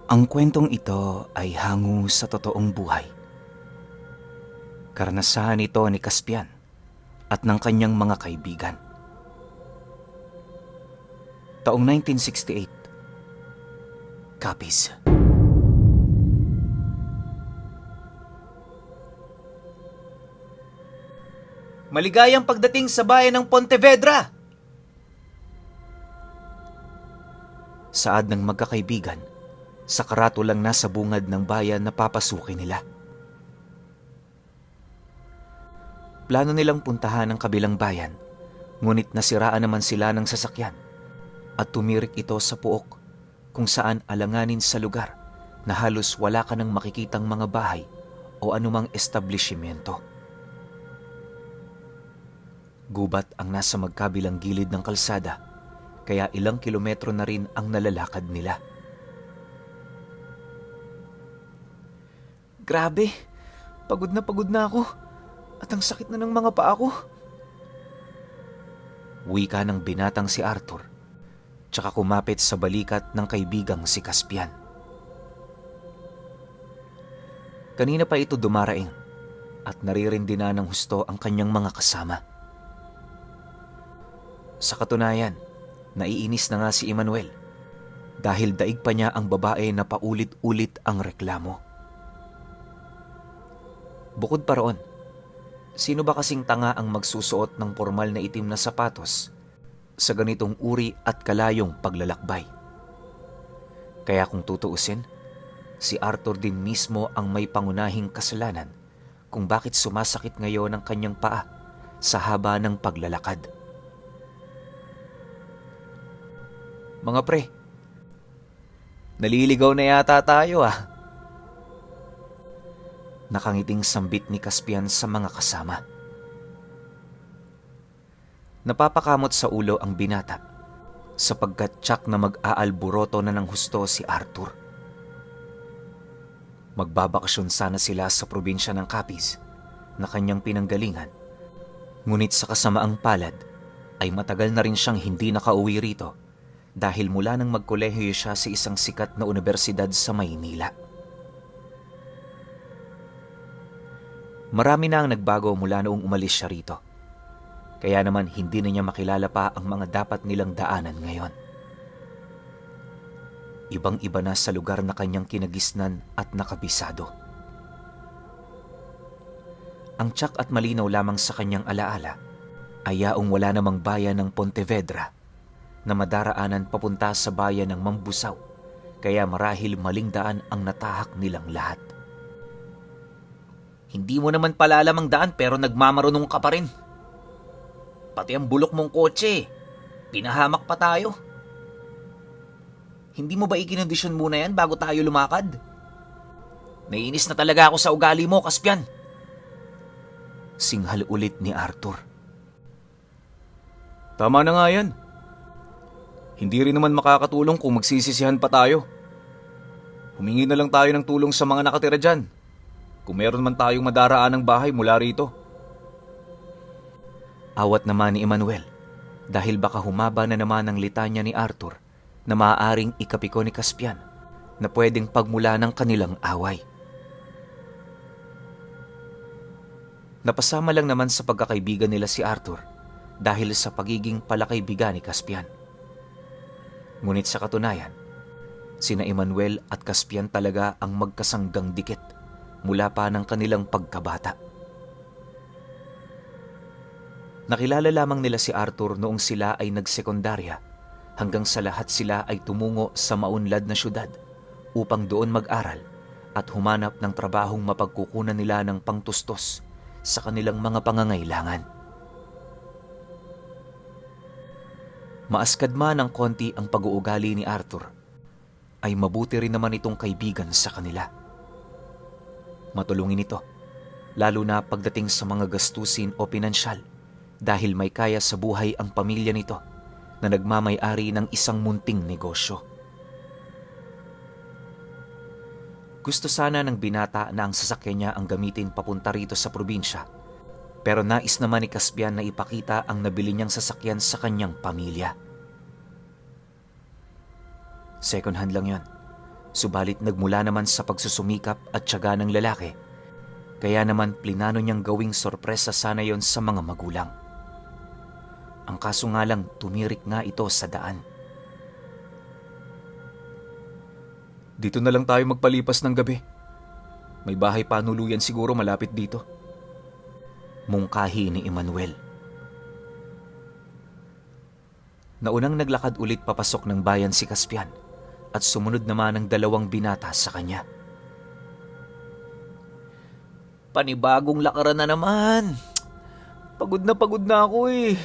Ang kwentong ito ay hango sa totoong buhay. Karanasan ito ni Caspian at ng kanyang mga kaibigan. Taong 1968, Capiz. Maligayang pagdating sa bayan ng Pontevedra! Saad ng magkakaibigan sa karatulang nasa bungad ng bayan na papasukin nila. Plano nilang puntahan ang kabilang bayan, ngunit nasiraan naman sila ng sasakyan at tumirik ito sa puok kung saan alanganin sa lugar na halos wala ka nang makikitang mga bahay o anumang establishmento. Gubat ang nasa magkabilang gilid ng kalsada, kaya ilang kilometro na rin ang nalalakad nila. Grabe, pagod na ako at ang sakit na ng mga paa ko. Wika ng binatang si Arthur, tsaka kumapit sa balikat ng kaibigang si Caspian. Kanina pa ito dumaraing at naririndi na ng husto ang kanyang mga kasama. Sa katunayan, naiinis na nga si Emmanuel dahil daig pa niya ang babae na paulit-ulit ang reklamo. Bukod pa roon, sino ba kasing tanga ang magsusuot ng formal na itim na sapatos sa ganitong uri at kalayong paglalakbay? Kaya kung tutuusin, si Arthur din mismo ang may pangunahing kasalanan kung bakit sumasakit ngayon ang kanyang paa sa haba ng paglalakad. Mga pre, naliligaw na yata tayo ah. Nakangiting sambit ni Caspian sa mga kasama. Napapakamot sa ulo ang binata sapagkat tsak na mag-aalburoto na ng husto si Arthur. Magbabakasyon sana sila sa probinsya ng Capiz na kanyang pinanggalingan, ngunit sa kasamaang palad ay matagal na rin siyang hindi nakauwi rito dahil mula nang magkolehiyo siya sa isang sikat na universidad sa Maynila. Marami na ang nagbago mula noong umalis siya rito. Kaya naman hindi na niya makilala pa ang mga dapat nilang daanan ngayon. Ibang-iba na sa lugar na kanyang kinagisnan at nakabisado. Ang tiyak at malinaw lamang sa kanyang alaala ay yaong wala namang bayan ng Pontevedra na madaraanan papunta sa bayan ng Mambusaw, kaya marahil maling daan ang natahak nilang lahat. Hindi mo naman pala alam ang daan pero nagmamarunong ka pa rin. Pati ang bulok mong kotse, pinahamak pa tayo. Hindi mo ba ikinondisyon muna yan bago tayo lumakad? Naiinis na talaga ako sa ugali mo, Caspian. Singhal ulit ni Arthur. Tama na nga yan. Hindi rin naman makakatulong kung magsisisihan pa tayo. Humingi na lang tayo ng tulong sa mga nakatira dyan. Kung meron man tayong madaraan ng bahay mula rito. Awat naman ni Emmanuel dahil baka humaba na naman ang litanya ni Arthur na maaaring ikapiko ni Caspian na pwedeng pagmula ng kanilang away. Napasama lang naman sa pagkakaibigan nila si Arthur dahil sa pagiging palakaibigan ni Caspian. Ngunit sa katunayan, sina Emmanuel at Caspian talaga ang magkasanggang dikit mula pa ng kanilang pagkabata. Nakilala lamang nila si Arthur noong sila ay nagsekondarya hanggang sa lahat sila ay tumungo sa maunlad na syudad upang doon mag-aral at humanap ng trabahong mapagkukunan nila ng pangtustos sa kanilang mga pangangailangan. Maaskad man ng konti ang pag-uugali ni Arthur, ay mabuti rin naman itong kaibigan sa kanila. Matulungin ito, lalo na pagdating sa mga gastusin o pinansyal dahil may kaya sa buhay ang pamilya nito na nagmamay-ari ng isang munting negosyo. Gusto sana ng binata na ang sasakyan niya ang gamitin papunta rito sa probinsya, pero nais naman ni Caspian na ipakita ang nabili niyang sasakyan sa kanyang pamilya. Second hand lang yon. Subalit nagmula naman sa pagsusumikap at tiyaga ng lalaki, kaya naman plinano niyang gawing sorpresa sana yon sa mga magulang. Ang kaso nga lang, tumirik nga ito sa daan. Dito na lang tayo magpalipas ng gabi. May bahay panuluyan siguro malapit dito. Mungkahi ni Emmanuel. Naunang naglakad ulit papasok ng bayan si Caspian at sumunod naman ang 2 binata sa kanya. Panibagong lakaran na naman. Pagod na ako eh.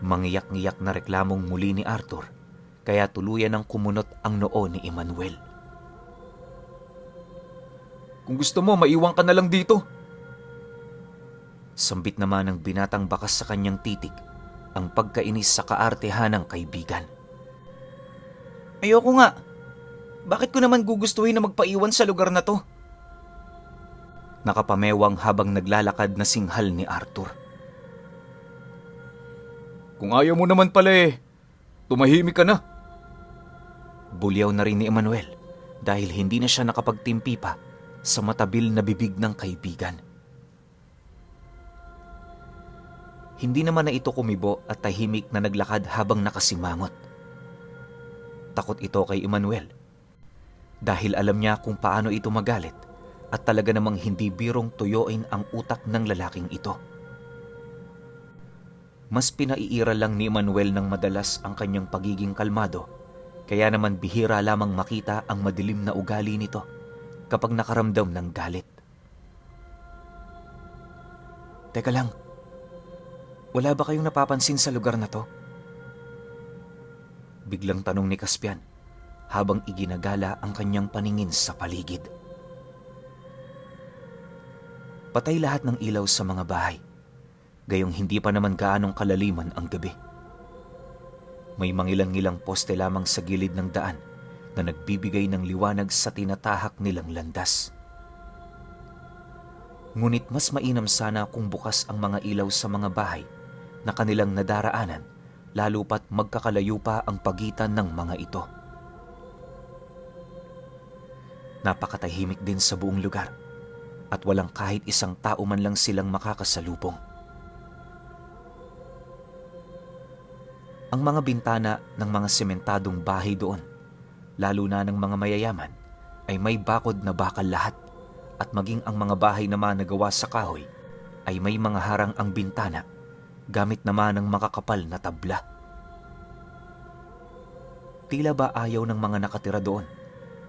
Mangiyak-ngiyak na reklamong muli ni Arthur, kaya tuluyan ng kumunot ang noo ni Emmanuel. Kung gusto mo, maiwan ka na lang dito. Sambit naman ng binatang bakas sa kanyang titig ang pagkainis sa kaartehan ng kaibigan. Ayoko nga. Bakit ko naman gugustuhin na magpaiwan sa lugar na to? Nakapamewang habang naglalakad na singhal ni Arthur. Kung ayaw mo naman pala tumahimik ka na. Bulyaw na rin ni Emmanuel dahil hindi na siya nakapagtimpi pa sa matabil na bibig ng kaibigan. Hindi naman na ito kumibo at tahimik na naglakad habang nakasimangot. Takot ito kay Emmanuel dahil alam niya kung paano ito magalit at talaga namang hindi birong tuyuin ang utak ng lalaking ito. Mas pinaiira lang ni Emmanuel ng madalas ang kanyang pagiging kalmado, kaya naman bihira lamang makita ang madilim na ugali nito kapag nakaramdam ng galit. Teka lang, wala ba kayong napapansin sa lugar na to? Biglang tanong ni Caspian habang iginagala ang kanyang paningin sa paligid. Patay lahat ng ilaw sa mga bahay, gayong hindi pa naman gaanong kalaliman ang gabi. May mangilang-ilang poste lamang sa gilid ng daan na nagbibigay ng liwanag sa tinatahak nilang landas. Ngunit mas mainam sana kung bukas ang mga ilaw sa mga bahay na kanilang nadaraanan, lalo pat magkakalayo pa ang pagitan ng mga ito. Napakatahimik din sa buong lugar at walang kahit isang tao man lang silang makakasalubong. Ang mga bintana ng mga sementadong bahay doon, lalo na ng mga mayayaman, ay may bakod na bakal lahat at maging ang mga bahay naman na gawa sa kahoy ay may mga harang ang bintana gamit naman ng makakapal na tabla. Tila ba ayaw ng mga nakatira doon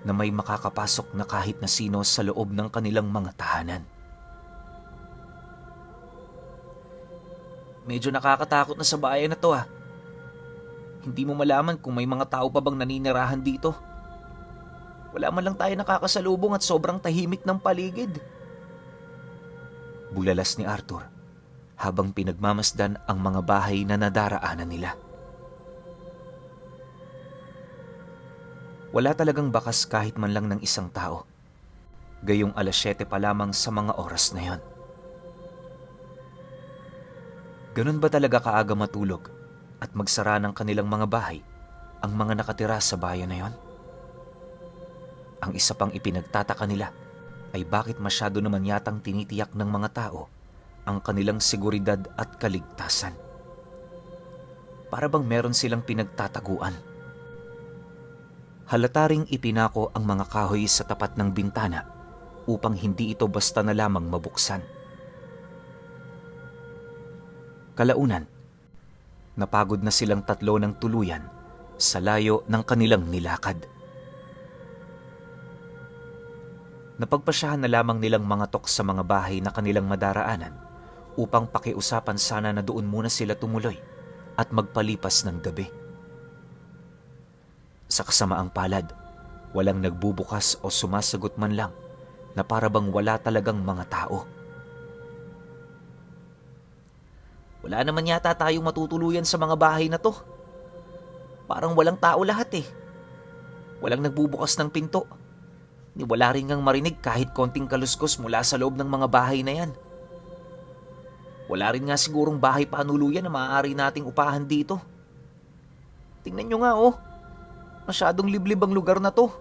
na may makakapasok na kahit na sino sa loob ng kanilang mga tahanan. Medyo nakakatakot na sa bayan na to. Hindi mo malaman kung may mga tao pa bang naninirahan dito. Wala man lang tayo nakakasalubong at sobrang tahimik ng paligid. Bulalas ni Arthur habang pinagmamasdan ang mga bahay na nadaraanan nila. Wala talagang bakas kahit man lang ng isang tao. Gayong 7:00 pa lamang sa mga oras na yon. Ganun ba talaga kaaga matulog at magsara ng kanilang mga bahay ang mga nakatira sa bayan na yon? Ang isa pang ipinagtataka nila ay bakit masyado naman yatang tinitiyak ng mga tao ang kanilang seguridad at kaligtasan. Para bang meron silang pinagtataguan. Halata ring ipinako ang mga kahoy sa tapat ng bintana upang hindi ito basta na lamang mabuksan. Kalaunan, napagod na silang tatlo ng tuluyan sa layo ng kanilang nilakad. Napagpasyahan na lamang nilang mga tok sa mga bahay na kanilang madaraanan upang pakiusapan sana na doon muna sila tumuloy at magpalipas ng gabi. Sa kasamaang palad, walang nagbubukas o sumasagot man lang na para bang wala talagang mga tao. Wala naman yata tayong matutuluyan sa mga bahay na to. Parang walang tao lahat. Walang nagbubukas ng pinto. Ni wala rin ngang marinig kahit konting kaluskos mula sa loob ng mga bahay na yan. Wala rin nga sigurong bahay panuluyan na maaari nating upahan dito. Tingnan nyo nga Masyadong liblib ang lugar na to.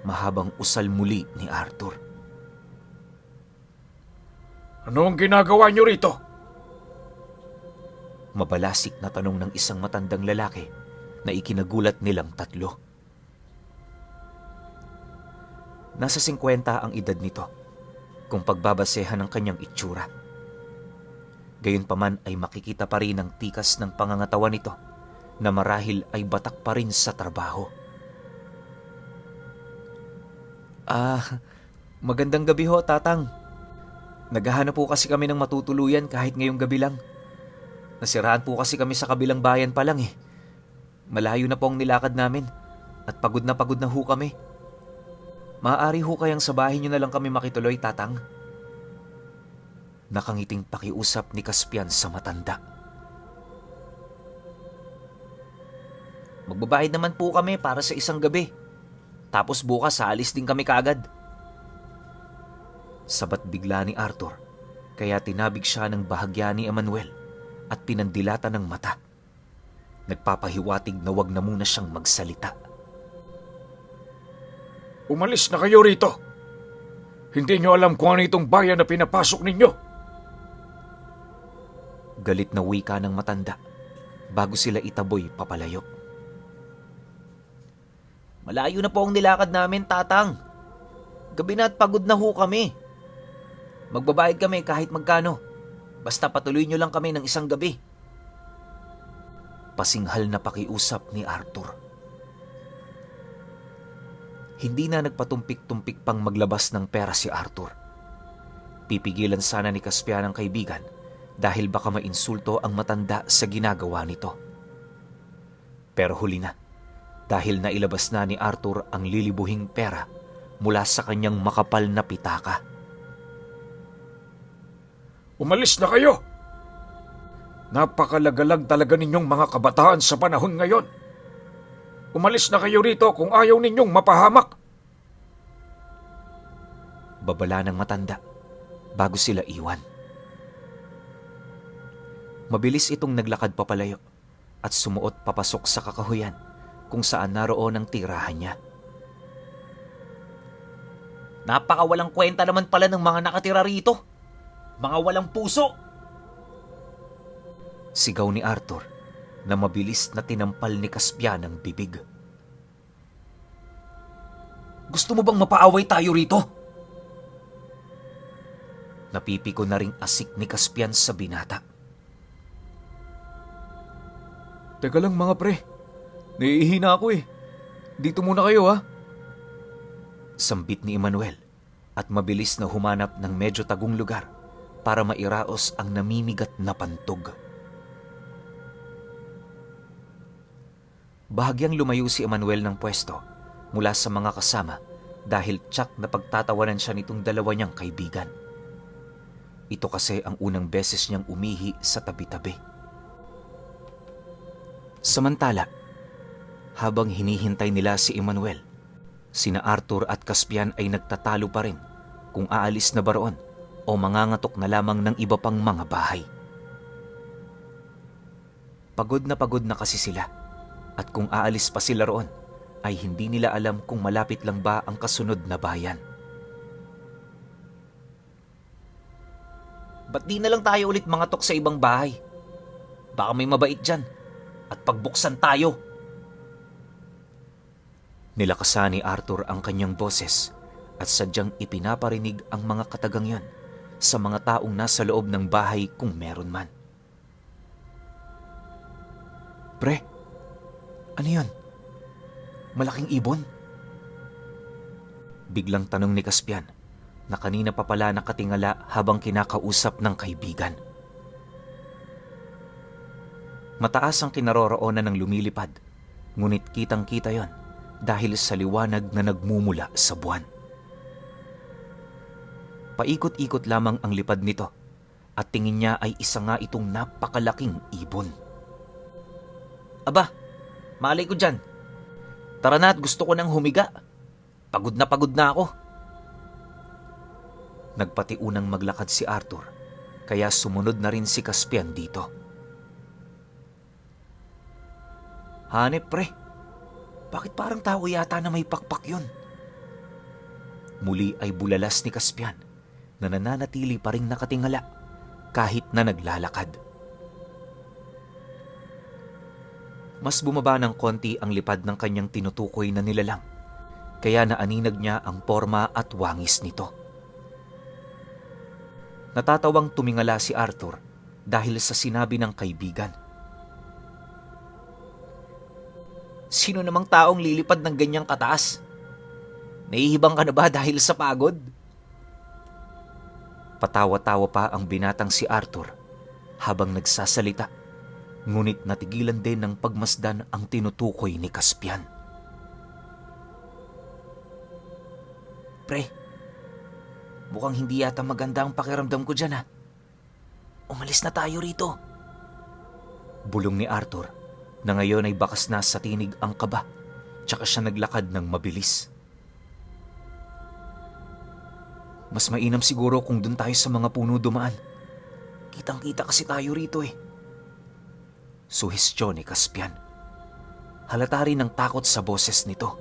Mahabang usal muli ni Arthur. Ano ang ginagawa niyo rito? Mabalasik na tanong ng isang matandang lalaki na ikinagulat nilang tatlo. Nasa 50 ang edad nito kung pagbabasehan ng kanyang itsura. Gayunpaman ay makikita pa rin ang tikas ng pangangatawan nito na marahil ay batak pa rin sa trabaho. Magandang gabi ho, Tatang. Naghahanap po kasi kami ng matutuluyan kahit ngayong gabi lang. Nasiraan po kasi kami sa kabilang bayan pa lang eh. Malayo na po ang nilakad namin at pagod na ho kami. Maaari ho kayang sa bahay niyo na lang kami makituloy, Tatang? Nakangiting pakiusap ni Caspian sa matanda. Magbabayad naman po kami para sa isang gabi. Tapos bukas aalis din kami kaagad. Sabat bigla ni Arthur, kaya tinabig siya ng bahagya ni Emmanuel at pinandilata ng mata. Nagpapahiwatig na wag na muna siyang magsalita. Umalis na kayo rito. Hindi niyo alam kung ano itong bayan na pinapasok ninyo. Galit na wika ng matanda bago sila itaboy papalayo. Malayo na po ang nilakad namin, Tatang. Gabi na at pagod na ho kami. Magbabayad kami kahit magkano. Basta patuloy nyo lang kami ng isang gabi. Pasinghal na pakiusap ni Arthur. Hindi na nagpatumpik-tumpik pang maglabas ng pera si Arthur. Pipigilan sana ni Caspian ang kaibigan dahil baka mainsulto ang matanda sa ginagawa nito. Pero huli na, dahil nailabas na ni Arthur ang lilibuhing pera mula sa kanyang makapal na pitaka. Umalis na kayo! Napakalagalag talaga ninyong mga kabataan sa panahon ngayon. Umalis na kayo rito kung ayaw ninyong mapahamak. Babala ng matanda bago sila iwan. Mabilis itong naglakad papalayo at sumuot papasok sa kakahuyan kung saan naroon ang tirahan niya. Napakawalang kwenta naman pala ng mga nakatira rito. Mga walang puso. Sigaw ni Arthur na mabilis na tinampal ni Caspian ang bibig. Gusto mo bang mapaaway tayo rito? Napipiko na ring asik ni Caspian sa binata. Teka lang mga pre, naiihina ako eh. Dito muna kayo ha. Sambit ni Emmanuel at mabilis na humanap ng medyo tagong lugar para mairaos ang namimigat na pantog. Bahagyang lumayo si Emmanuel ng pwesto mula sa mga kasama dahil tsak na pagtatawanan siya nitong dalawa niyang kaibigan. Ito kasi ang unang beses niyang umihi sa tabi-tabi. Samantala, habang hinihintay nila si Emmanuel, sina Arthur at Caspian ay nagtatalo pa rin kung aalis na ba roon o mangangatok na lamang ng iba pang mga bahay. Pagod na kasi sila at kung aalis pa sila roon ay hindi nila alam kung malapit lang ba ang kasunod na bayan. Ba't di na lang tayo ulit mangatok sa ibang bahay? Baka may mabait dyan at pagbuksan tayo. Nilakasan ni Arthur ang kanyang boses at sadyang ipinaparinig ang mga katagang yon sa mga taong nasa loob ng bahay kung meron man. Pre, ano yun? Malaking ibon? Biglang tanong ni Caspian na kanina pa pala nakatingala habang kinakausap ng kaibigan. Mataas ang kinaroroonan ng lumilipad, ngunit kitang-kita yon dahil sa liwanag na nagmumula sa buwan. Paikot-ikot lamang ang lipad nito at tingin niya ay isa nga itong napakalaking ibon. Aba, malay ko dyan. Tara na at gusto ko nang humiga. Pagod na ako. Nagpatiunang maglakad si Arthur, kaya sumunod na rin si Caspian dito. Hanep pre, Bakit parang tao yata na may pakpak yun? Muli ay bulalas ni Caspian na nananatili pa ring nakatingala kahit na naglalakad. Mas bumaba ng konti ang lipad ng kanyang tinutukoy na nilalang, kaya naaninag niya ang porma at wangis nito. Natatawang tumingala si Arthur dahil sa sinabi ng kaibigan. Sino namang taong lilipad ng ganyang kataas? Nahihibang ka na ba dahil sa pagod? Patawa-tawa pa ang binatang si Arthur habang nagsasalita, ngunit natigilan din ng pagmasdan ang tinutukoy ni Caspian. Pre, mukhang hindi yata maganda ang pakiramdam ko dyan, ha? Umalis na tayo rito. Bulong ni Arthur na ngayon ay bakas na sa tinig ang kaba, tsaka siya naglakad ng mabilis. Mas mainam siguro kung dun tayo sa mga puno dumaan. Kitang-kita kasi tayo rito eh. Suhestyon ni Caspian. Halata rin ang takot sa boses nito.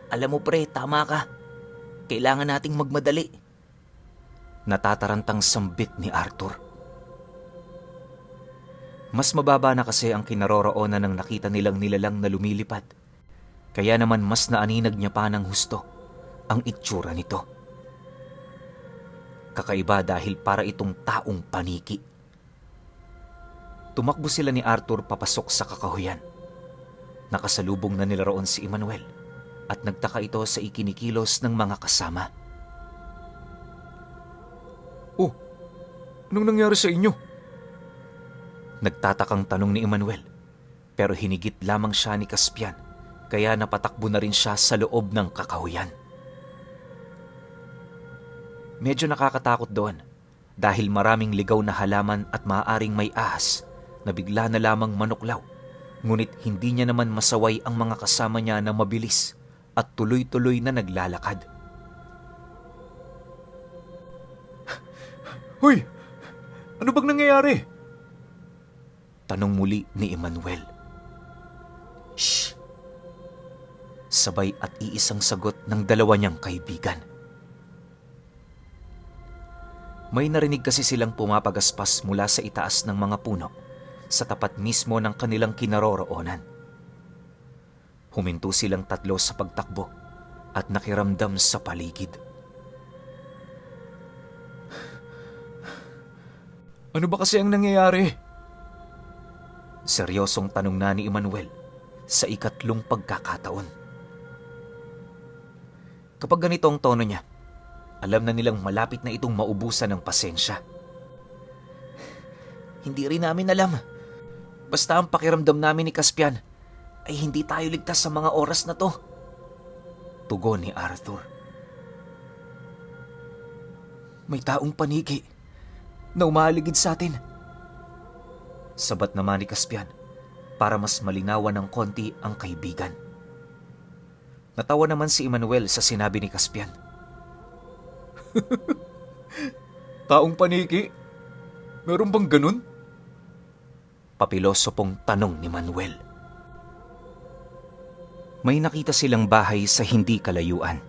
Alam mo pre, tama ka. Kailangan nating magmadali. Natatarantang sambit ni Arthur. Mas mababa na kasi ang kinaroroonan ng nakita nilang nilalang na lumilipad. Kaya naman mas naaninag niya pa ng husto ang itsura nito. Kakaiba dahil para itong taong paniki. Tumakbo sila ni Arthur papasok sa kakahuyan. Nakasalubong na nila roon si Emmanuel at nagtaka ito sa ikinikilos ng mga kasama. Oh, anong nangyari sa inyo? Nagtatakang tanong ni Emmanuel, pero hinigit lamang siya ni Caspian, kaya napatakbo na rin siya sa loob ng kakahuyan. Medyo nakakatakot doon dahil maraming ligaw na halaman at maaaring may ahas na bigla na lamang manuklaw, ngunit hindi niya naman masaway ang mga kasama niya na mabilis at tuloy-tuloy na naglalakad. Hoy! Ano bang nangyayari? Tanong muli ni Emmanuel. Shh! Sabay at iisang sagot ng dalawa niyang kaibigan. May narinig kasi silang pumapagaspas mula sa itaas ng mga puno sa tapat mismo ng kanilang kinaroroonan. Huminto silang tatlo sa pagtakbo at nakiramdam sa paligid. Ano ba kasi ang nangyayari? Seryosong tanong na ni Emmanuel sa ikatlong pagkakataon. Kapag ganito ang tono niya, alam na nilang malapit na itong maubusan ng pasensya. Hindi rin namin alam. Basta ang pakiramdam namin ni Caspian ay hindi tayo ligtas sa mga oras na to. Tugon ni Arthur. May taong paniki na umaaligid sa atin. Sabat naman ni Caspian para mas malinawan ng konti ang kaibigan. Natawa naman si Emmanuel sa sinabi ni Caspian. Taong paniki? Meron bang ganun? Papiloso pong tanong ni Manuel. May nakita silang bahay sa hindi kalayuan.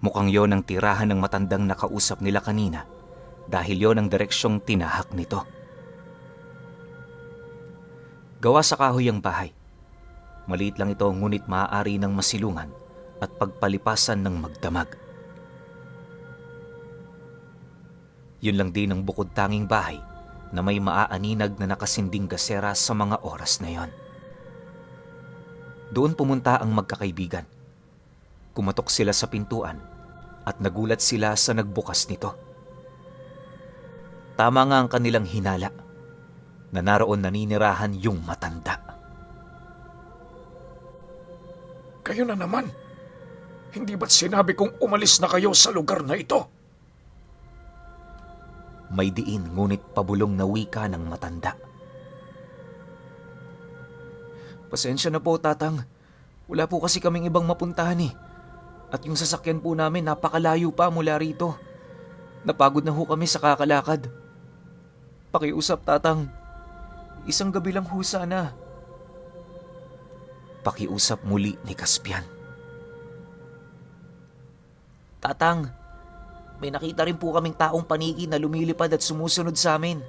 Mukhang yon ang tirahan ng matandang nakausap nila kanina dahil yon ang direksyong tinahak nito. Gawa sa kahoy ang bahay. Maliit lang ito ngunit maaari ng masilungan at pagpalipasan ng magdamag. Yun lang din ang bukod tanging bahay na may maaaninag na nakasinding gasera sa mga oras na yon. Doon pumunta ang magkakaibigan. Kumatok sila sa pintuan at nagulat sila sa nagbukas nito. Tama nga ang kanilang hinala na naroon naninirahan yung matanda. Kayo na naman. Hindi ba't sinabi kong umalis na kayo sa lugar na ito? May diin ngunit pabulong na wika ng matanda. Pasensya na po, Tatang. Wala po kasi kaming ibang mapuntahan eh. At yung sasakyan po namin napakalayo pa mula rito. Napagod na ho kami sa kakalakad. Pakiusap, Tatang. Isang gabi lang ho sana. pakiusap muli ni Caspian. Tatang, may nakita rin po kaming taong paniki na lumilipad at sumusunod sa amin.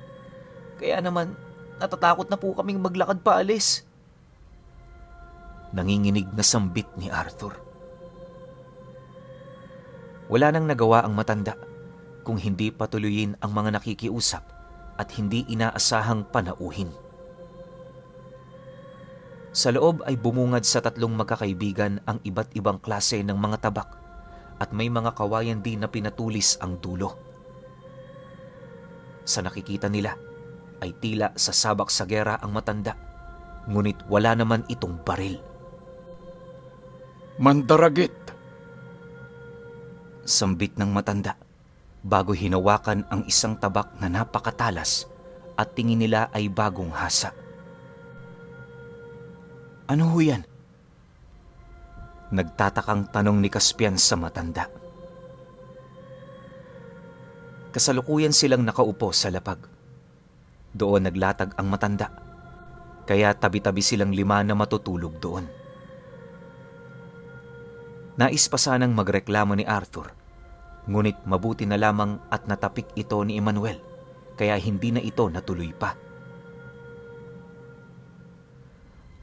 Kaya naman, natatakot na po kaming maglakad paalis. Nanginginig na sambit ni Arthur. Wala nang nagawa ang matanda kung hindi patuloyin ang mga nakikiusap at hindi inaasahang panauhin. Sa loob ay bumungad sa tatlong magkakaibigan ang iba't ibang klase ng mga tabak at may mga kawayan din na pinatulis ang dulo. Sa nakikita nila ay tila sasabak sa gera ang matanda, ngunit wala naman itong baril. Mandaragit! Sambit ng matanda bago hinawakan ang isang tabak na napakatalas at tingin nila ay bagong hasa. Ano ho yan? Nagtatakang tanong ni Caspian sa matanda. Kasalukuyan silang nakaupo sa lapag. Doon naglatag ang matanda, kaya tabi-tabi silang 5 na matutulog doon. Nais pa sanang magreklamo ni Arthur, ngunit mabuti na lamang at natapik ito ni Emmanuel, kaya hindi na ito natuloy pa.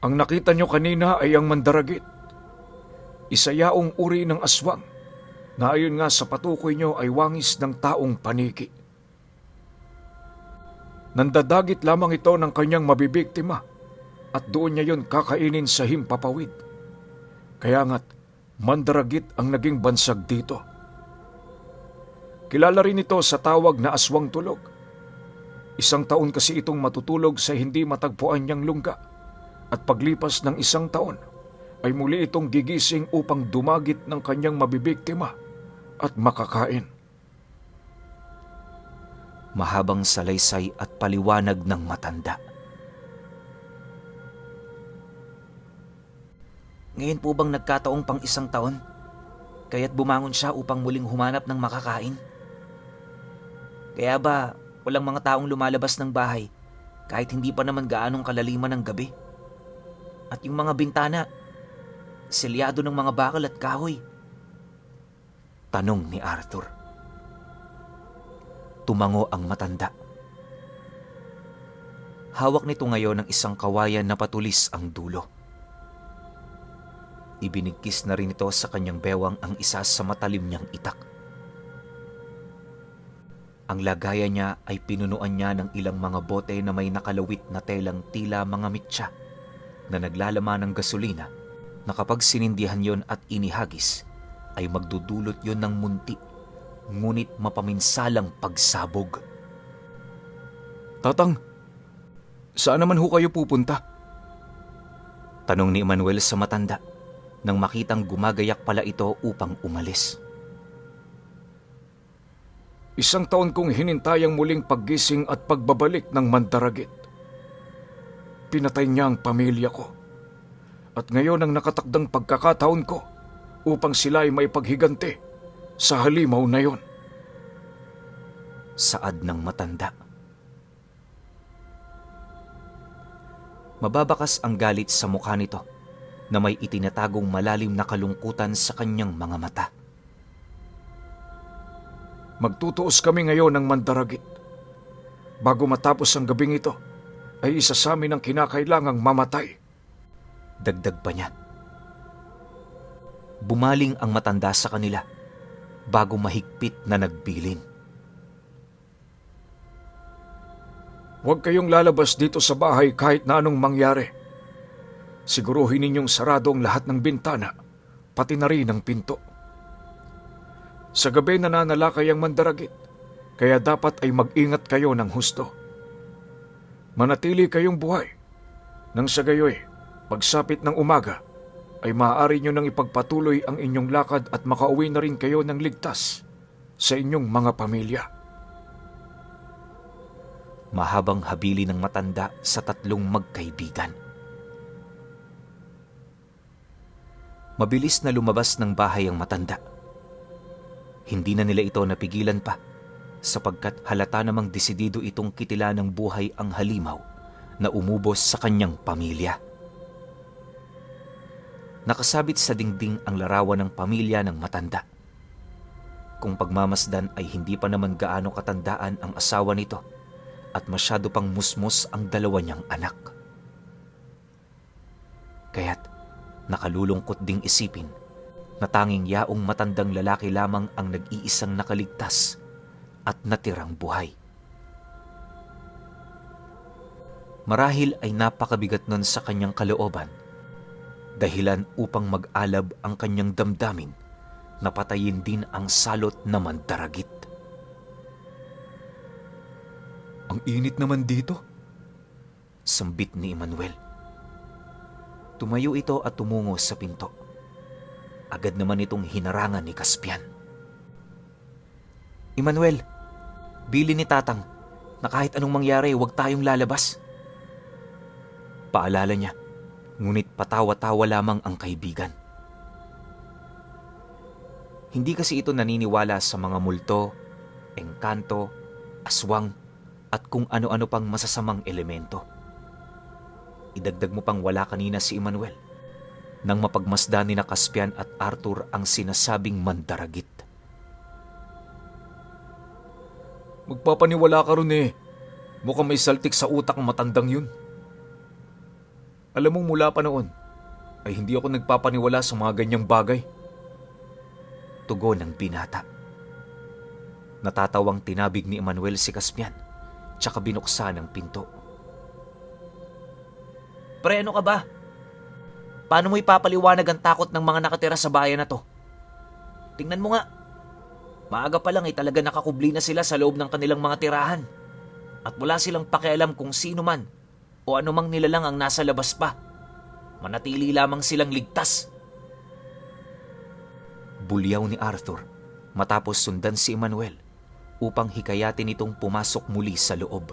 Ang nakita nyo kanina ay ang mandaragit. Isa yaong uri ng aswang na ayon nga sa patukoy nyo ay wangis ng taong paniki. Nandadagit lamang ito ng kanyang mabibiktima at doon niya yun kakainin sa himpapawid. Kaya nga't mandaragit ang naging bansag dito. Kilala rin ito sa tawag na aswang tulog. 1 taon kasi itong matutulog sa hindi matagpuan niyang lungga at paglipas ng 1 taon ay muli itong gigising upang dumagit ng kanyang mabibiktima at makakain. Mahabang salaysay at paliwanag ng matanda. Ngayon po bang nagkataong pang 1 taon? Kaya't bumangon siya upang muling humanap ng makakain? Kaya ba walang mga taong lumalabas ng bahay kahit hindi pa naman gaanong kalaliman ng gabi? At yung mga bintana, selyado ng mga bakal at kahoy? Tanong ni Arthur. Tumango ang matanda. Hawak nito ngayon ng isang kawayan na patulis ang dulo. Ibinigkis na rin ito sa kanyang bewang ang isa sa matalim niyang itak. Ang lagayan niya ay pinunuan niya ng ilang mga bote na may nakalawit na telang tila mga mitya na naglalaman ng gasolina na kapag sinindihan yon at inihagis ay magdudulot yon ng munti ngunit mapaminsalang pagsabog. Tatang, saan naman ho kayo pupunta? Tanong ni Emmanuel sa matanda nang makitang gumagayak pala ito upang umalis. 1 taon kong hinintay ang muling paggising at pagbabalik ng mandaragit. Pinatay niya ang pamilya ko. At ngayon ang nakatakdang pagkakataon ko upang sila ay maipaghiganti sa halimaw na yon. Saad ng matanda. Mababakas ang galit sa mukha nito na may itinatagong malalim na kalungkutan sa kanyang mga mata. Magtutuos kami ngayon ng mandaragit. Bago matapos ang gabing ito, ay isa sa amin ang kinakailangang mamatay. Dagdag pa niya. Bumaling ang matanda sa kanila bago mahigpit na nagbilin. Huwag kayong lalabas dito sa bahay kahit na anong mangyari. Siguruhin ninyong sarado ang lahat ng bintana, pati na rin ang pinto. Sa gabi nananalakay ang mandaragit, kaya dapat ay mag-ingat kayo ng husto. Manatili kayong buhay, nang sa gayoy, pagsapit ng umaga, ay maaari nyo nang ipagpatuloy ang inyong lakad at makauwi na rin kayo ng ligtas sa inyong mga pamilya. Mahabang habili ng matanda sa tatlong magkaibigan. Mabilis na lumabas ng bahay ang matanda. Hindi na nila ito napigilan pa sapagkat halata namang desidido itong kitila ng buhay ang halimaw na umubos sa kanyang pamilya. Nakasabit sa dingding ang larawan ng pamilya ng matanda. Kung pagmamasdan ay hindi pa naman gaano katandaan ang asawa nito at masyado pang musmus ang dalawa niyang anak. Kaya't nakalulungkot ding isipin na tanging yaong matandang lalaki lamang ang nag-iisang nakaligtas at natirang buhay. Marahil ay napakabigat nun sa kanyang kalooban, dahilan upang mag-alab ang kanyang damdamin na patayin din ang salot na mandaragit. Ang init naman dito. Sambit ni Emmanuel. Tumayo ito at tumungo sa pinto. Agad naman itong hinarangan ni Caspian. Emmanuel, bili ni Tatang na kahit anong mangyari huwag tayong lalabas. Paalala niya, ngunit patawa-tawa lamang ang kaibigan. Hindi kasi ito naniniwala sa mga multo, engkanto, aswang, at kung ano-ano pang masasamang elemento. Idagdag mo pang wala kanina si Emmanuel nang mapagmasdan ni na Caspian at Arthur ang sinasabing mandaragit. Magpapaniwala ka ron eh. Mukhang may saltik sa utak ng matandang yun. Alam mo, mula pa noon ay hindi ako nagpapaniwala sa mga ganyang bagay. Tugon ng binata. Natatawang tinabig ni Emmanuel si Caspian, tsaka binuksan ang pinto. Pre, ano ka ba? Paano mo ipapaliwanag ang takot ng mga nakatira sa bayan na to? Tingnan mo nga. Maaga pa lang ay talaga nakakubli na sila sa loob ng kanilang mga tirahan. At wala silang pakialam kung sino man o anumang nilalang ang nasa labas pa. Manatili lamang silang ligtas. Bulyaw ni Arthur matapos sundan si Emmanuel upang hikayatin itong pumasok muli sa loob.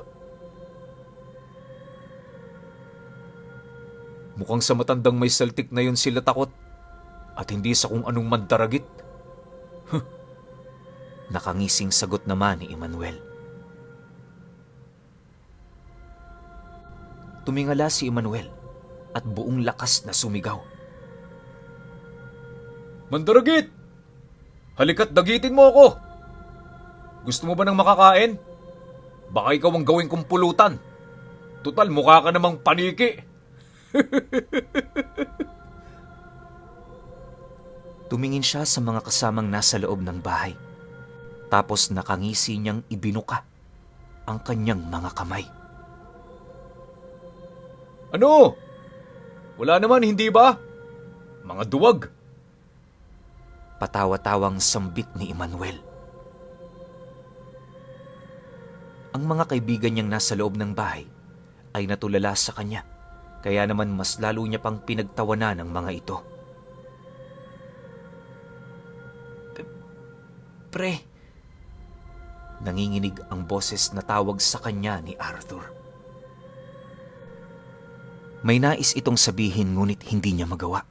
Mukhang sa matandang may saltik na yun sila takot at hindi sa kung anong mandaragit. Nakangising sagot naman ni Emmanuel. Tumingala si Emmanuel at buong lakas na sumigaw. Mandaragit! Halika't dagitin mo ako! Gusto mo ba ng makakain? Baka ikaw ang gawin kong pulutan. Tutal, mukha ka namang paniki. Tumingin siya sa mga kasamang nasa loob ng bahay. Tapos nakangisi niyang ibinuka ang kanyang mga kamay. Ano? Wala naman, hindi ba? Mga duwag. Patawa-tawang sambit ni Emmanuel. Ang mga kaibigan niyang nasa loob ng bahay ay natulala sa kanya, kaya naman mas lalo niya pang pinagtawanan ang mga ito. Pre, Nanginginig ang boses na tawag sa kanya ni Arthur. May nais itong sabihin ngunit hindi niya magawa.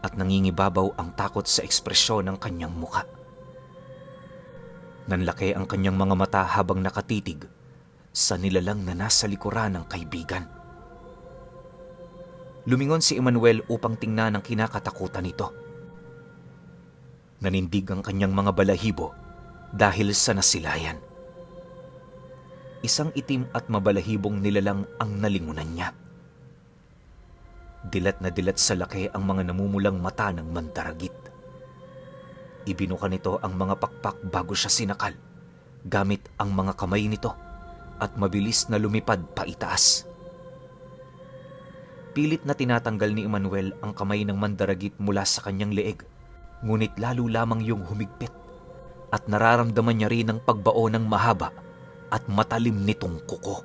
At nangingibabaw ang takot sa ekspresyon ng kanyang muka. Nanlaki ang kanyang mga mata habang nakatitig sa nilalang na nasa likuran ng kaibigan. Lumingon si Emmanuel upang tingnan ang kinakatakutan nito. Nanindig ang kanyang mga balahibo dahil sa nasilayan. Isang itim at mabalahibong nilalang ang nalingunan niya. Dilat na dilat sa laki ang mga namumulang mata ng mandaragit. Ibinuka nito ang mga pakpak bago siya sinakal, gamit ang mga kamay nito at mabilis na lumipad paitaas. Pilit na tinatanggal ni Emmanuel ang kamay ng mandaragit mula sa kanyang leeg, ngunit lalo lamang yung humigpit at nararamdaman niya rin ang pagbao ng mahaba at matalim nitong kuko.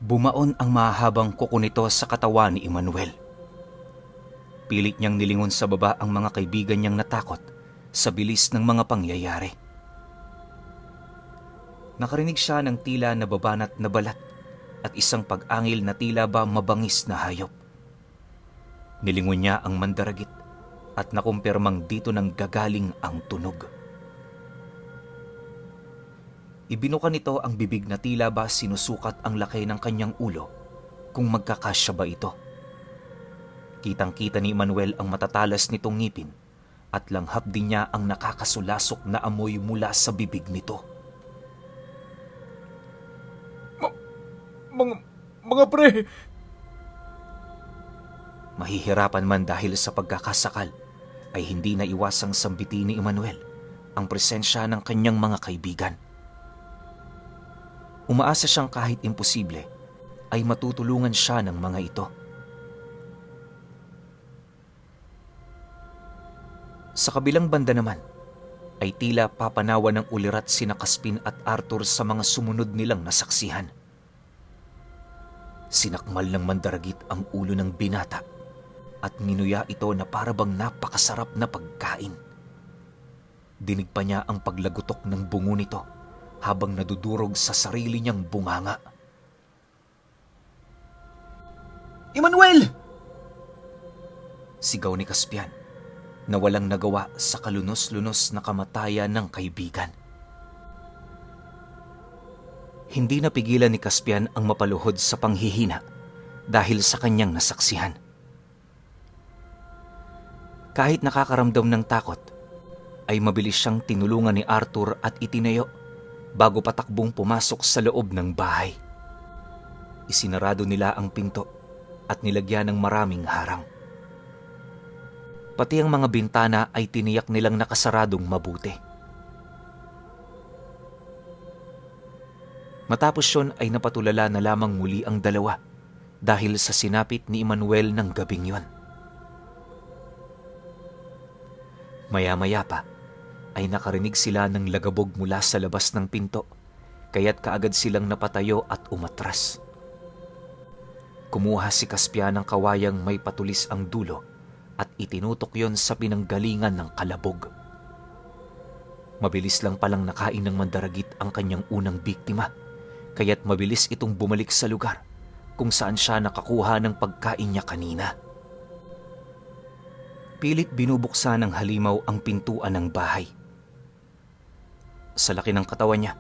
Bumaon ang mahabang kuko nito sa katawan ni Emmanuel. Pilit niyang nilingon sa baba ang mga kaibigan niyang natakot sa bilis ng mga pangyayari. Nakarinig siya ng tila nababanat na balat at isang pag-angil na tila ba mabangis na hayop. Nilingon niya ang mandaragit at nakumpirmang dito nang gagaling ang tunog. Ibinuka nito ang bibig na tila ba sinusukat ang laki ng kanyang ulo kung magkakasya ba ito. Kitang-kita ni Manuel ang matatalas nitong ngipin at langhap din niya ang nakakasulasok na amoy mula sa bibig nito. Mga pre! Mahihirapan man dahil sa pagkakasakal ay hindi na iwasang sambitin ni Emmanuel ang presensya ng kanyang mga kaibigan. Umaasa siyang kahit imposible ay matutulungan siya ng mga ito. Sa kabilang banda naman ay tila papanawa ng ulirat sina Caspin at Arthur sa mga sumunod nilang nasaksihan. Sinakmal ng mandaragit ang ulo ng binata at ninuya ito na parabang napakasarap na pagkain. Dinig pa niya ang paglagutok ng bungo nito habang nadudurog sa sarili niyang bunganga. Emmanuel! Sigaw ni Caspian na walang nagawa sa kalunos-lunos na kamatayan ng kaibigan. Hindi napigilan ni Caspian ang mapaluhod sa panghihina dahil sa kanyang nasaksihan. Kahit nakakaramdam ng takot, ay mabilis siyang tinulungan ni Arthur at itinayo bago patakbong pumasok sa loob ng bahay. Isinarado nila ang pinto at nilagyan ng maraming harang. Pati ang mga bintana ay tiniyak nilang nakasaradong mabuti. Matapos yun ay napatulala na lamang muli ang dalawa dahil sa sinapit ni Emmanuel ng gabing yon. Maya-maya pa ay nakarinig sila ng lagabog mula sa labas ng pinto, kaya't kaagad silang napatayo at umatras. Kumuha si Caspian ng kawayang may patulis ang dulo at itinutok yon sa pinanggalingan ng kalabog. Mabilis lang palang nakain ng mandaragit ang kanyang unang biktima, kaya't mabilis itong bumalik sa lugar kung saan siya nakakuha ng pagkain niya kanina. Pilit binubuksan ng halimaw ang pintuan ng bahay. Sa laki ng katawan niya,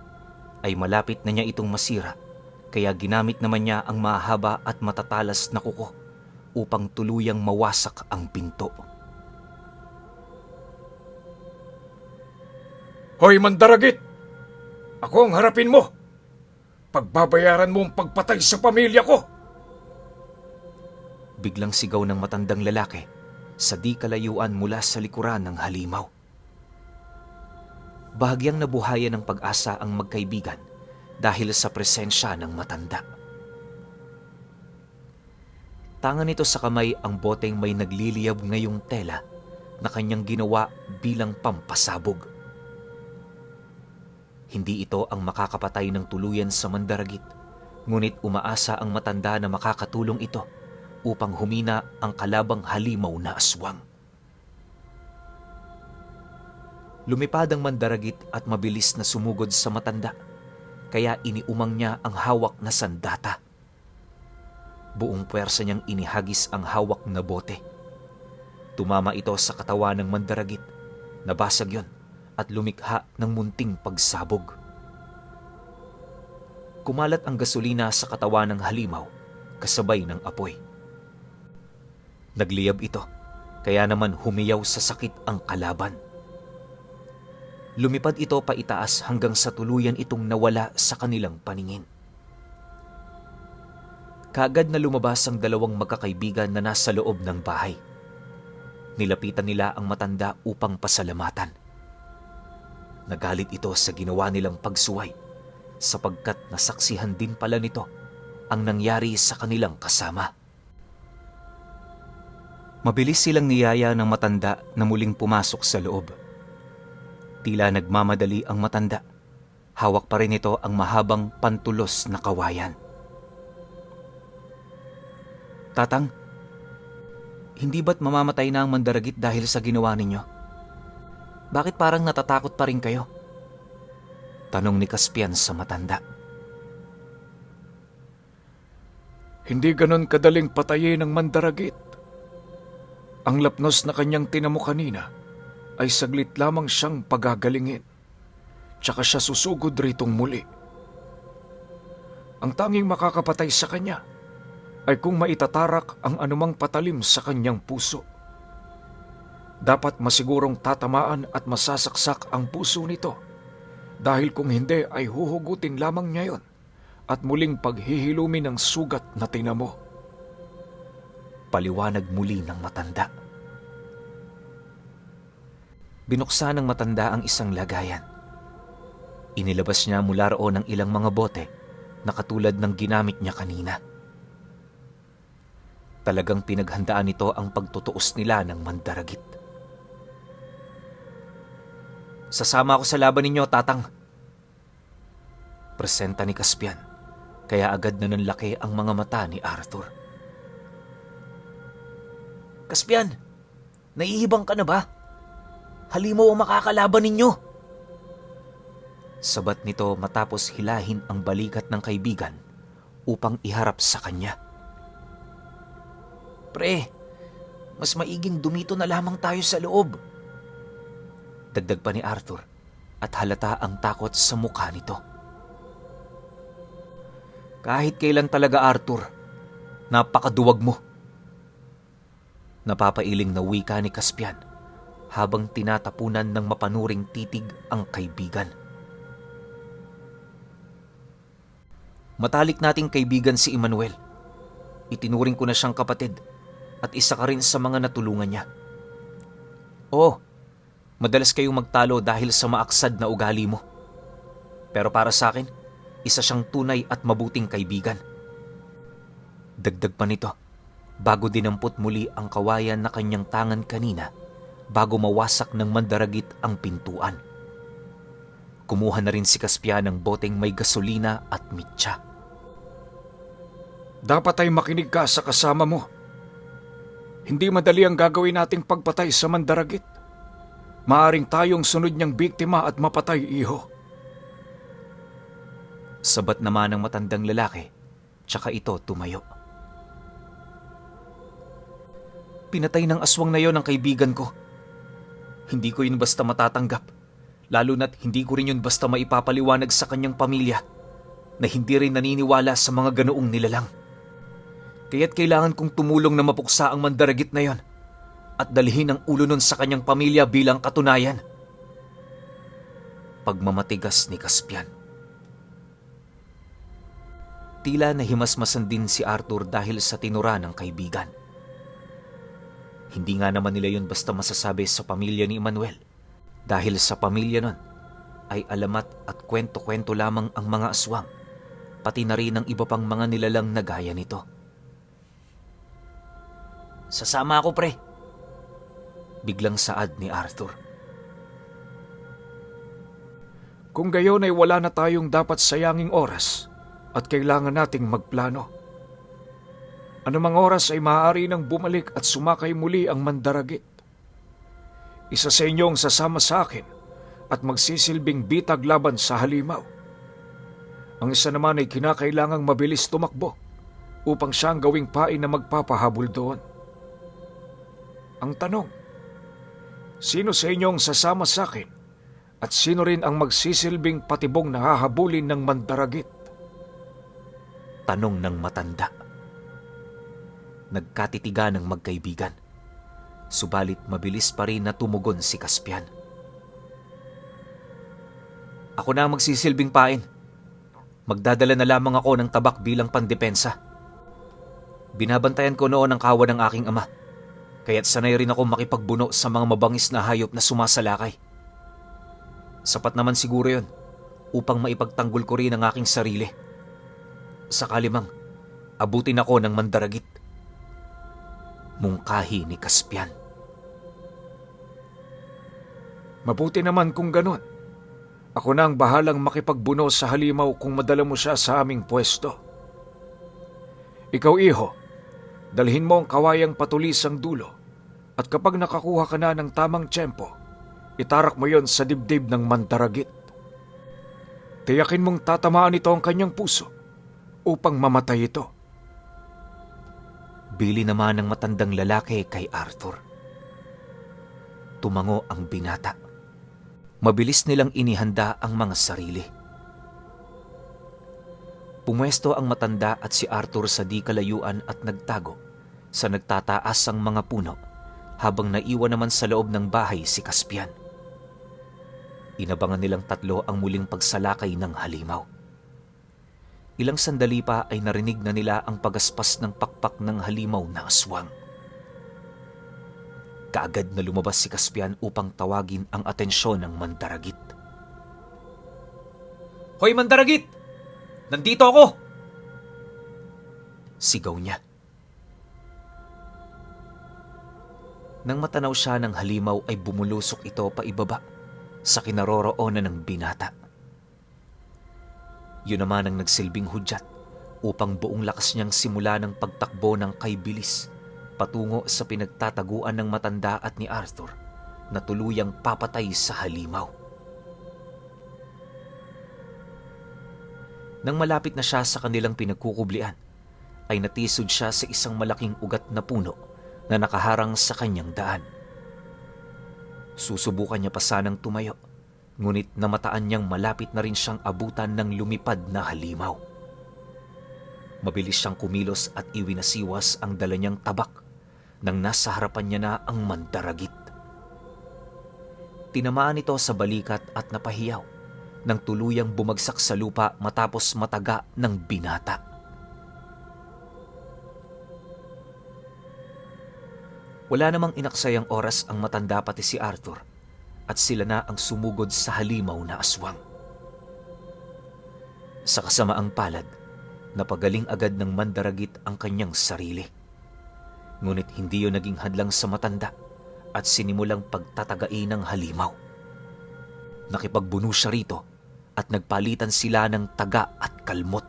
ay malapit na niya itong masira, kaya ginamit naman niya ang mahaba at matatalas na kuko upang tuluyang mawasak ang pinto. Hoy mandaragit! Ako ang harapin mo! Pagbabayaran mo ang pagpatay sa pamilya ko! Biglang sigaw ng matandang lalaki sa di kalayuan mula sa likuran ng halimaw. Bahagyang nabuhayan ng pag-asa ang magkaibigan dahil sa presensya ng matanda. Tangan nito sa kamay ang boteng may nagliliyab ngayong tela na kanyang ginawa bilang pampasabog. Hindi ito ang makakapatay ng tuluyan sa mandaragit, ngunit umaasa ang matanda na makakatulong ito upang humina ang kalabang halimaw na aswang. Lumipad ang mandaragit at mabilis na sumugod sa matanda, kaya iniumang niya ang hawak na sandata. Buong puwersa niyang inihagis ang hawak na bote. Tumama ito sa katawan ng mandaragit, nabasag yon at lumikha ng munting pagsabog. Kumalat ang gasolina sa katawan ng halimaw kasabay ng apoy. Nagliyab ito, kaya naman humiyaw sa sakit ang kalaban. Lumipad ito pa itaas hanggang sa tuluyan itong nawala sa kanilang paningin. Kaagad na lumabas ang dalawang magkakaibigan na nasa loob ng bahay. Nilapitan nila ang matanda upang pasalamatan. Nagalit ito sa ginawa nilang pagsuway sapagkat nasaksihan din pala nito ang nangyari sa kanilang kasama. Mabilis silang niyaya ng matanda na muling pumasok sa loob. Tila nagmamadali ang matanda. Hawak pa rin ito ang mahabang pantulos na kawayan. Tatang, hindi ba't mamamatay na ang mandaragit dahil sa ginawa ninyo? Bakit parang natatakot pa rin kayo? Tanong ni Caspian sa matanda. Hindi ganon kadaling patayin ng mandaragit. Ang lapnos na kanyang tinamo kanina ay saglit lamang siyang pagagalingin. Tsaka siya susugod ritong muli. Ang tanging makakapatay sa kanya ay kung maitatarak ang anumang patalim sa kanyang puso. Dapat masigurong tatamaan at masasaksak ang puso nito, dahil kung hindi ay huhugutin lamang niya yon at muling paghihilumin ng sugat na tinamo. Paliwanag muli ng matanda. Binuksan ng matanda ang isang lagayan. Inilabas niya mula roon ang ilang mga bote na katulad ng ginamit niya kanina. Talagang pinaghandaan nito ang pagtutuos nila ng mandaragit. Sasama ako sa laban ninyo, Tatang. Presenta ni Caspian, kaya agad na nanlaki ang mga mata ni Arthur. Caspian, naiibang ka na ba? Halimaw ang makakalaban ninyo. Sabat nito matapos hilahin ang balikat ng kaibigan upang iharap sa kanya. Pre, mas maiging dumito na lamang tayo sa loob. Dagdag pa ni Arthur at halata ang takot sa mukha nito. Kahit kailan talaga, Arthur, napakaduwag mo. Napapailing na wika ni Caspian habang tinatapunan ng mapanuring titig ang kaibigan. Matalik nating kaibigan si Emmanuel. Itinuring ko na siyang kapatid at isa ka rin sa mga natulungan niya. Oo, madalas kayong magtalo dahil sa maaksad na ugali mo. Pero para sa akin, isa siyang tunay at mabuting kaibigan. Dagdag pa nito, bago dinampot muli ang kawayan na kanyang tangan kanina bago mawasak ng mandaragit ang pintuan. Kumuha na rin si Caspian ng boteng may gasolina at mitya. Dapat ay makinig ka sa kasama mo. Hindi madali ang gagawin nating pagpatay sa mandaragit. Maaring tayong sunod niyang biktima at mapatay, iho. Sabat naman ng matandang lalaki, tsaka ito tumayo. Pinatay ng aswang na yon ang kaibigan ko. Hindi ko yun basta matatanggap, lalo na't hindi ko rin yun basta maipapaliwanag sa kanyang pamilya na hindi rin naniniwala sa mga ganoong nilalang. Kaya't kailangan kong tumulong na mapuksa ang mandaragit na yon at dalhin ang ulo nun sa kanyang pamilya bilang katunayan. Pagmamatigas ni Caspian. Tila nahimasmasan din si Arthur dahil sa tinura ng kaibigan. Hindi nga naman nila yun basta masasabi sa pamilya ni Emmanuel, dahil sa pamilya nun ay alamat at kwento-kwento lamang ang mga aswang, pati na rin ang iba pang mga nilalang na gaya nito. Sasama ako, pre. Biglang saad ni Arthur. Kung gayon ay wala na tayong dapat sayanging oras at kailangan nating magplano. Anumang oras ay maaari nang bumalik at sumakay muli ang mandaragit. Isa sa inyong sasama sa akin at magsisilbing bitag laban sa halimaw. Ang isa naman ay kinakailangang mabilis tumakbo upang siyang gawing pain na magpapahabol doon. Ang tanong, sino sa inyong sasama sa akin at sino rin ang magsisilbing patibong na hahabulin ng mandaragit? Tanong ng matanda. Nagkatitigan ng magkaibigan. Subalit mabilis pa rin na tumugon si Caspian. Ako na ang magsisilbing pain. Magdadala na lamang ako ng tabak bilang pandepensa. Binabantayan ko noon ang kawan ng aking ama, kaya't sanay rin ako makipagbuno sa mga mabangis na hayop na sumasalakay. Sapat naman siguro yon upang maipagtanggol ko rin ang aking sarili. Sakali mang abutin ako ng mandaragit. Mungkahi ni Caspian. Mabuti naman kung ganon. Ako na ang bahalang makipagbuno sa halimaw kung madala mo siya sa aming pwesto. Ikaw, iho, dalhin mo ang kawayang patulis ang dulo at kapag nakakuha ka na ng tamang tiyempo, itarak mo yon sa dibdib ng mandaragit. Tiyakin mong tatamaan ito ang kanyang puso upang mamatay ito. Bili naman ng matandang lalaki kay Arthur. Tumango ang binata. Mabilis nilang inihanda ang mga sarili. Pumwesto ang matanda at si Arthur sa di kalayuan at nagtago sa nagtataas ang mga puno habang naiwan naman sa loob ng bahay si Caspian. Inabangan nilang tatlo ang muling pagsalakay ng halimaw. Ilang sandali pa ay narinig na nila ang pagaspas ng pakpak ng halimaw na aswang. Kaagad na lumabas si Caspian upang tawagin ang atensyon ng mandaragit. Hoy mandaragit! Nandito ako! Sigaw niya. Nang matanaw siya ng halimaw ay bumulusok ito paibaba sa kinaroroonan ng binata. Yun naman ang nagsilbing hudyat upang buong lakas niyang simula ng pagtakbo ng kaybilis patungo sa pinagtataguan ng matanda at ni Arthur na tuluyang papatay sa halimaw. Nang malapit na siya sa kanilang pinagkukublian, ay natisod siya sa isang malaking ugat na puno na nakaharang sa kanyang daan. Susubukan niya pa sanang tumayo, ngunit namataan niyang malapit na rin siyang abutan ng lumipad na halimaw. Mabilis siyang kumilos at iwinasiwas ang dala niyang tabak nang nasa harapan niya na ang mandaragit. Tinamaan ito sa balikat at napahiyaw nang tuluyang bumagsak sa lupa matapos mataga ng binata. Wala namang inaksayang oras ang matanda pati si Arthur at sila na ang sumugod sa halimaw na aswang. Sa kasamaang palad, napagaling agad ng mandaragit ang kanyang sarili. Ngunit hindi yun naging hadlang sa matanda at sinimulang pagtatagai ng halimaw. Nakipagbuno siya rito at nagpalitan sila ng taga at kalmot.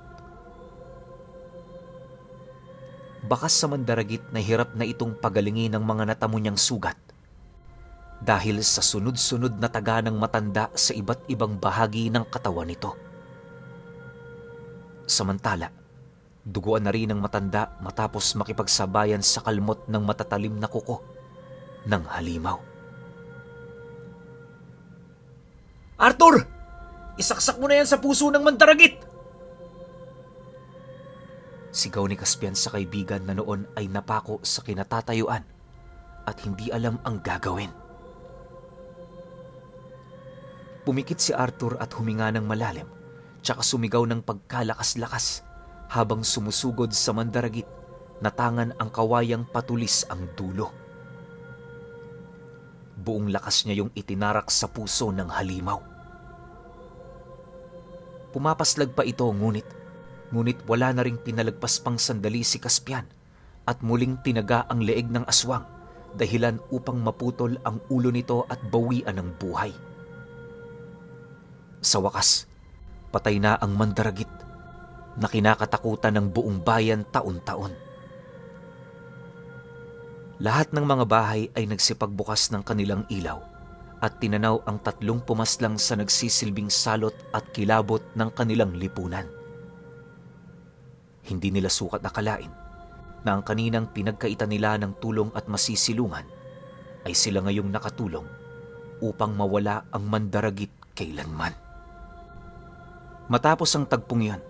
Bakas sa mandaragit na hirap na itong pagalingin ng mga natamo niyang sugat dahil sa sunod-sunod na taga ng matanda sa iba't ibang bahagi ng katawan nito. Samantala, duguan na rin ng matanda matapos makipagsabayan sa kalmot ng matatalim na kuko ng halimaw. Arthur! Isaksak mo na yan sa puso ng mandaragit! Sigaw ni Caspian sa kaibigan na noon ay napako sa kinatatayuan at hindi alam ang gagawin. Pumikit si Arthur at huminga ng malalim, tsaka sumigaw ng pagkalakas-lakas habang sumusugod sa mandaragit na tangan ang kawayang patulis ang dulo. Buong lakas niya yung itinarak sa puso ng halimaw. Pumapaslag pa ito ngunit wala na ring pinalagpas pang sandali si Caspian at muling tinaga ang leeg ng aswang dahilan upang maputol ang ulo nito at bawian ng buhay. Sa wakas, patay na ang mandaragit na kinakatakutan ng buong bayan taon-taon. Lahat ng mga bahay ay nagsipagbukas ng kanilang ilaw at tinanaw ang tatlong pumaslang sa nagsisilbing salot at kilabot ng kanilang lipunan. Hindi nila sukat akalain na ang kaninang pinagkaitan nila ng tulong at masisilungan ay sila ngayong nakatulong upang mawala ang mandaragit kailanman. Matapos ang tagpong iyon,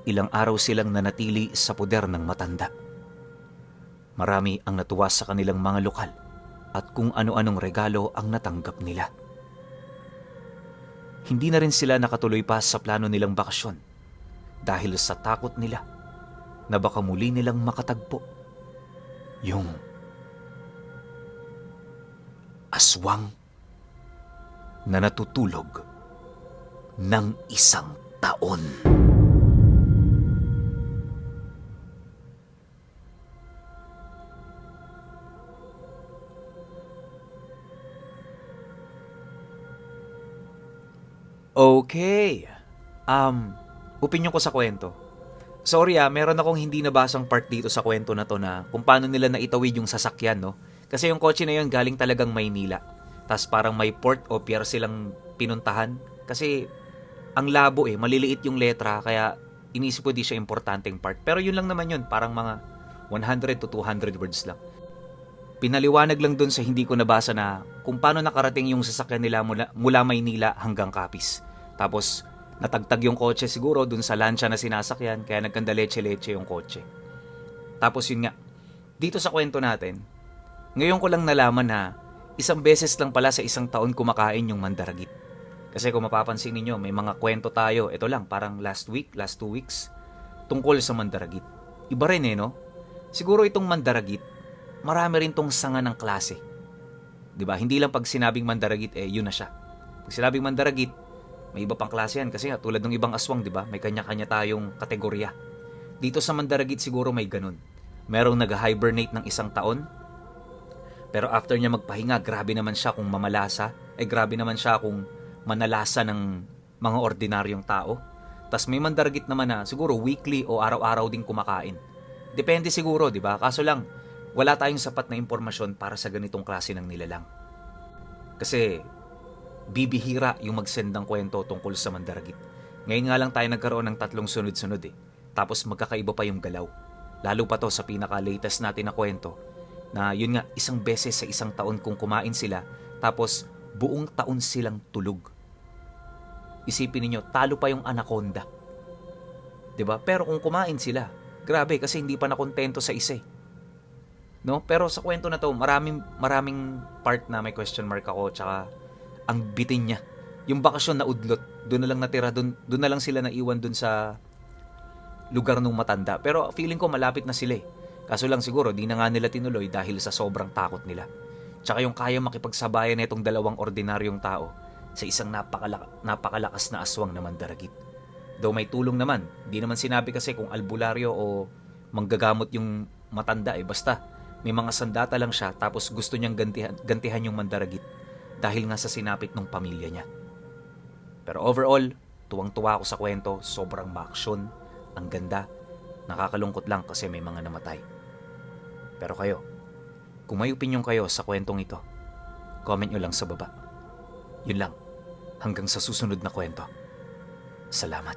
ilang araw silang nanatili sa poder ng matanda. Marami ang natuwa sa kanilang mga lokal at kung ano-anong regalo ang natanggap nila. Hindi na rin sila nakatuloy pa sa plano nilang bakasyon dahil sa takot nila na baka muli nilang makatagpo yung aswang na natutulog ng 1 taon. Okay. Opinion ko sa kwento. Sorry meron akong hindi nabasang part dito sa kwento na to na kung paano nila naitawid yung sasakyan, no? Kasi yung kotse na yun galing talagang Maynila. Tapos parang may port o pier silang pinuntahan. Kasi ang labo maliliit yung letra kaya inisip ko di siya importanteng part. Pero yun lang naman yun, parang mga 100 to 200 words lang. Pinaliwanag lang dun sa hindi ko nabasa na kung paano nakarating yung sasakyan nila mula Maynila hanggang Capiz. Tapos Natagtag yung kotse siguro dun sa lancha na sinasakyan, kaya nagkanda leche-leche yung kotse. Tapos yun nga, dito sa kwento natin, ngayon ko lang nalaman na isang beses lang pala sa isang taon kumakain yung mandaragit. Kasi kung mapapansin ninyo, may mga kwento tayo, ito lang, parang last 2 weeks, tungkol sa mandaragit. Iba rin no? Siguro itong mandaragit, marami rin tong sanga ng klase. 'Di ba? Hindi lang pag sinabing mandaragit, yun na siya. Pag sinabing mandaragit, may iba pang klase yan. Kasi nga, tulad ng ibang aswang, 'di ba? May kanya-kanya tayong kategorya. Dito sa mandaragit siguro may ganun. Merong nag-hibernate ng isang taon, pero after niya magpahinga, grabe naman siya kung mamalasa. Grabe naman siya kung manalasa ng mga ordinaryong tao. Tas may mandaragit naman na siguro weekly o araw-araw din kumakain. Depende siguro, di ba? Kaso lang, wala tayong sapat na impormasyon para sa ganitong klase ng nilalang. Kasi bibihira yung mag-send ng kwento tungkol sa mandaragit. Ngayon nga lang tayo nagkaroon ng 3 sunod-sunod Tapos magkakaiba pa yung galaw. Lalo pa to sa pinaka-latest natin na kwento na yun nga, isang beses sa isang taon kung kumain sila, tapos buong taon silang tulog. Isipin niyo, talo pa yung anaconda. 'Di ba? Pero kung kumain sila, grabe kasi hindi pa nakontento sa isa. No? Pero sa kwento na to, maraming part na may question mark ako, tsaka ang bitin niya. Yung bakasyon na udlot, doon na lang natira, doon na lang sila naiwan doon sa lugar ng matanda. Pero feeling ko malapit na sila. Kaso lang siguro, di na nga nila tinuloy dahil sa sobrang takot nila. Tsaka yung kaya makipagsabayan na itong dalawang ordinaryong tao sa isang napakalakas na aswang na mandaragit. Though may tulong naman, di naman sinabi kasi kung albularyo o manggagamot yung matanda basta may mga sandata lang siya tapos gusto niyang gantihan yung mandaragit dahil nga sa sinapit ng pamilya niya. Pero overall, tuwang-tuwa ako sa kwento, sobrang maaksyon, ang ganda, nakakalungkot lang kasi may mga namatay. Pero kayo, kung may opinion kayo sa kwentong ito, comment nyo lang sa baba. Yun lang, hanggang sa susunod na kwento. Salamat.